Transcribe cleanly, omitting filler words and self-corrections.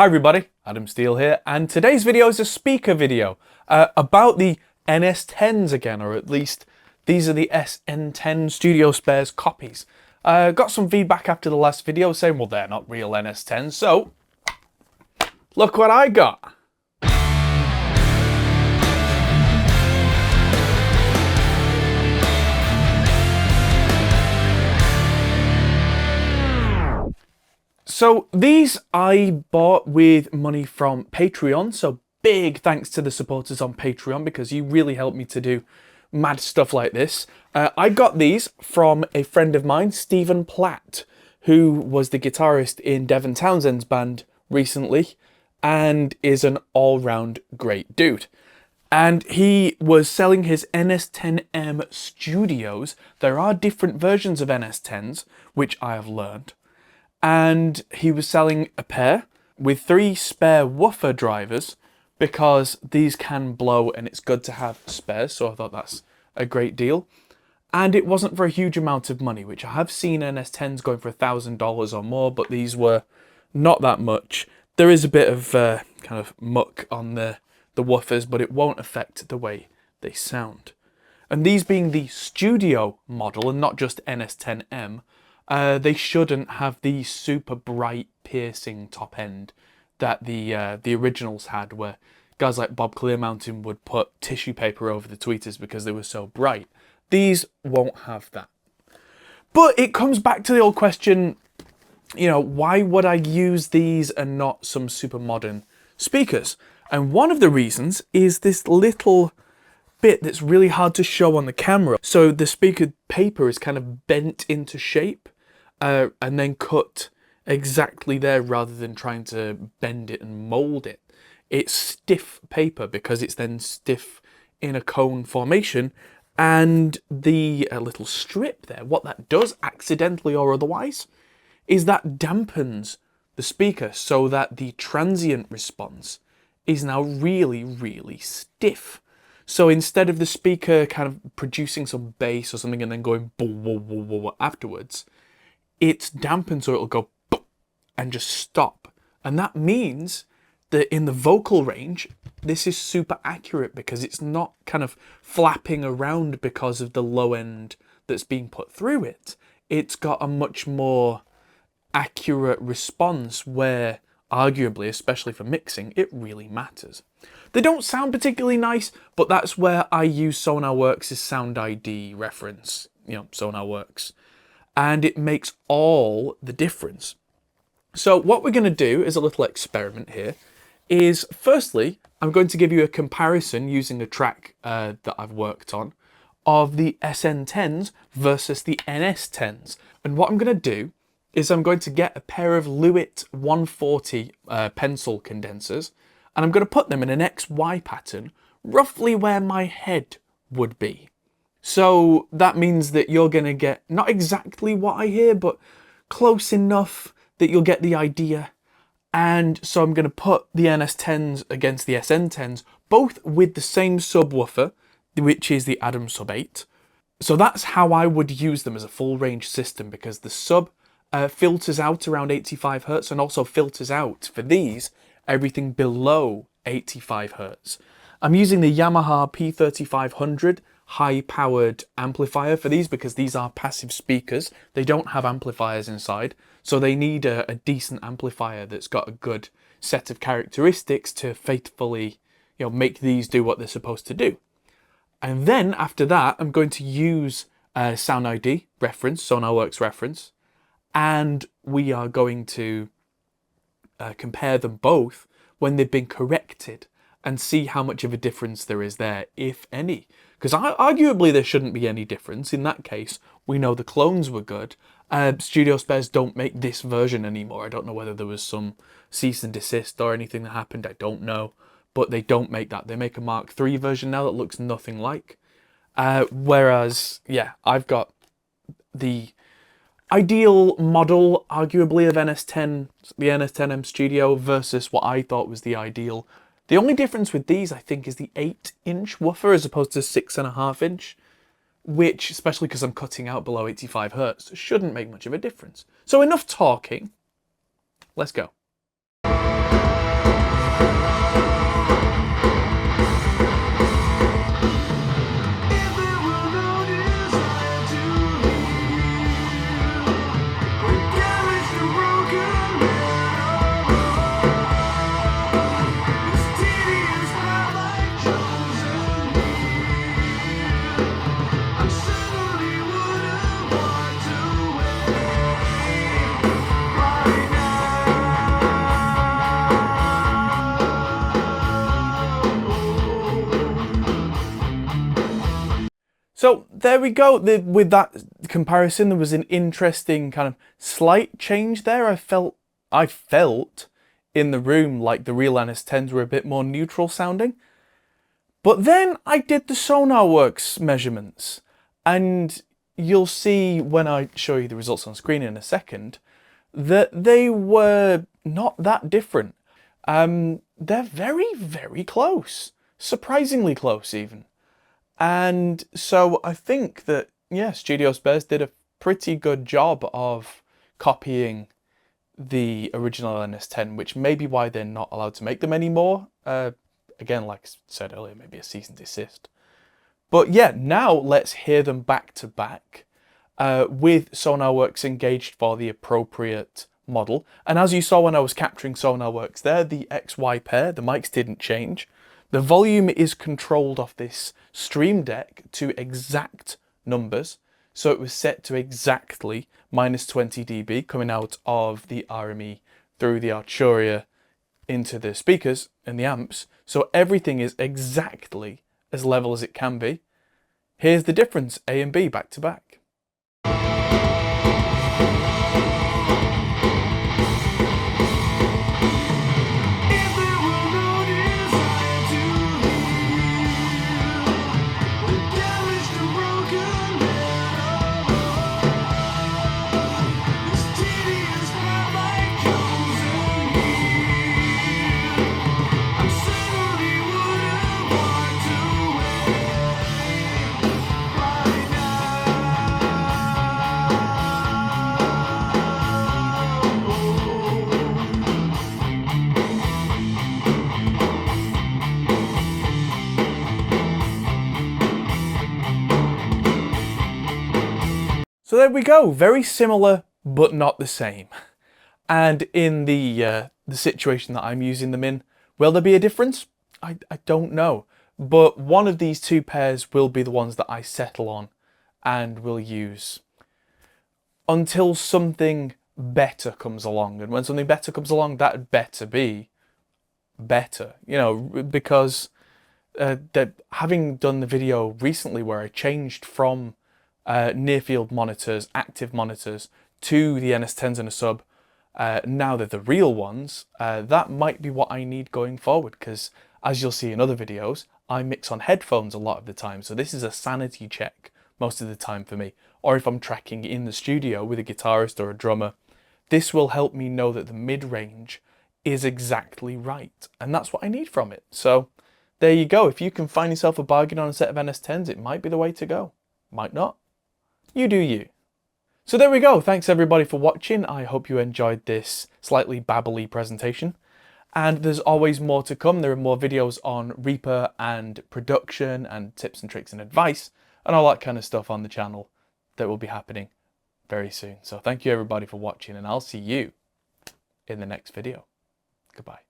Hi everybody, Adam Steele here, and today's video is a speaker video about the NS10s again, or at least these are the NS10 Studio Spares copies. Got some feedback after the last video saying, well, they're not real NS10s, so look what I got. So these I bought with money from Patreon, so big thanks to the supporters on Patreon because you really helped me to do mad stuff like this. I got these from a friend of mine, Stephen Platt, who was the guitarist in Devon Townsend's band recently and is an all-round great dude. And he was selling his NS10M Studios. There are different versions of NS10s, which I have learned. And he was selling a pair with 3 spare woofer drivers because these can blow and it's good to have spares, so I thought that's a great deal. And it wasn't for a huge amount of money, which I have seen NS10s going for $1,000 or more, but these were not that much. There is a bit of kind of muck on the woofers, but it won't affect the way they sound. And these being the studio model and not just NS10M, they shouldn't have the super bright piercing top end that the originals had, where guys like Bob Clearmountain would put tissue paper over the tweeters because they were so bright. These won't have that. But it comes back to the old question, you know, why would I use these and not some super modern speakers? And one of the reasons is this little bit that's really hard to show on the camera. So the speaker paper is kind of bent into shape. And then cut exactly there rather than trying to bend it and mold it. It's stiff paper because it's then stiff in a cone formation, and the little strip there, what that does, accidentally or otherwise, is that dampens the speaker so that the transient response is now really, really stiff. So instead of the speaker kind of producing some bass or something and then going afterwards, it's dampened so it'll go and just stop. And that means that in the vocal range, this is super accurate because it's not kind of flapping around because of the low end that's being put through it. It's got a much more accurate response where, arguably, especially for mixing, it really matters. They don't sound particularly nice, but that's where I use Sonarworks' Sound ID reference, you know, Sonarworks. And it makes all the difference. So what we're going to do is a little experiment here is, firstly, I'm going to give you a comparison using a track that I've worked on of the SN10s versus the NS10s. And what I'm going to do is I'm going to get a pair of Lewitt 140 pencil condensers, and I'm going to put them in an XY pattern, roughly where my head would be. So that means that you're going to get not exactly what I hear, but close enough that you'll get the idea. And so I'm going to put the NS10s against the SN10s, both with the same subwoofer, which is the Adam Sub 8. So that's how I would use them as a full range system, because the sub filters out around 85 Hz and also filters out, for these, everything below 85 Hz. I'm using the Yamaha P3500 high-powered amplifier for these because these are passive speakers. They don't have amplifiers inside, so they need a decent amplifier that's got a good set of characteristics to faithfully, you know, make these do what they're supposed to do. And then after that, I'm going to use Sound ID reference, Sonarworks reference, and we are going to compare them both when they've been corrected and see how much of a difference there is there, if any. Because arguably there shouldn't be any difference. In that case, we know the clones were good. Studio Spares don't make this version anymore. I don't know whether there was some cease and desist or anything that happened. I don't know. But they don't make that. They make a Mark III version now that looks nothing like. Whereas, yeah, I've got the ideal model, arguably, of NS10, the NS10M Studio versus what I thought was the ideal. The only difference with these, I think, is the 8-inch woofer as opposed to 6.5-inch, which, especially because I'm cutting out below 85 Hz, shouldn't make much of a difference. So enough talking. Let's go. there we go. With that comparison, there was an interesting kind of slight change there. I felt in the room like the real NS10s were a bit more neutral sounding. But then I did the SonarWorks measurements, and you'll see when I show you the results on screen in a second that they were not that different. They're very, very close. Surprisingly close even. And so I think that, yeah, Studio Spares did a pretty good job of copying the original NS10, which may be why they're not allowed to make them anymore. Again, like I said earlier, maybe a cease and desist. But yeah, now let's hear them back to back with SonarWorks engaged for the appropriate model. And as you saw when I was capturing SonarWorks there, the XY pair, the mics didn't change. The volume is controlled off this Stream Deck to exact numbers. So it was set to exactly minus 20 dB coming out of the RME through the Arturia into the speakers and the amps. So everything is exactly as level as it can be. Here's the difference, A and B back to back. So there we go, very similar, but not the same. And in the situation that I'm using them in, will there be a difference? I don't know. But one of these two pairs will be the ones that I settle on and will use until something better comes along. And when something better comes along, that better be better, you know, because having done the video recently where I changed from near field monitors, active monitors, to the NS10s and a sub, now they're the real ones, that might be what I need going forward, because as you'll see in other videos, I mix on headphones a lot of the time, so this is a sanity check most of the time for me. Or if I'm tracking in the studio with a guitarist or a drummer, this will help me know that the mid-range is exactly right, and that's what I need from it. So there you go. If you can find yourself a bargain on a set of NS10s, it might be the way to go. Might not. You do you. So there we go. Thanks everybody for watching. I hope you enjoyed this slightly babbly presentation. And there's always more to come. There are more videos on Reaper and production and tips and tricks and advice and all that kind of stuff on the channel that will be happening very soon. So thank you everybody for watching, and I'll see you in the next video. Goodbye.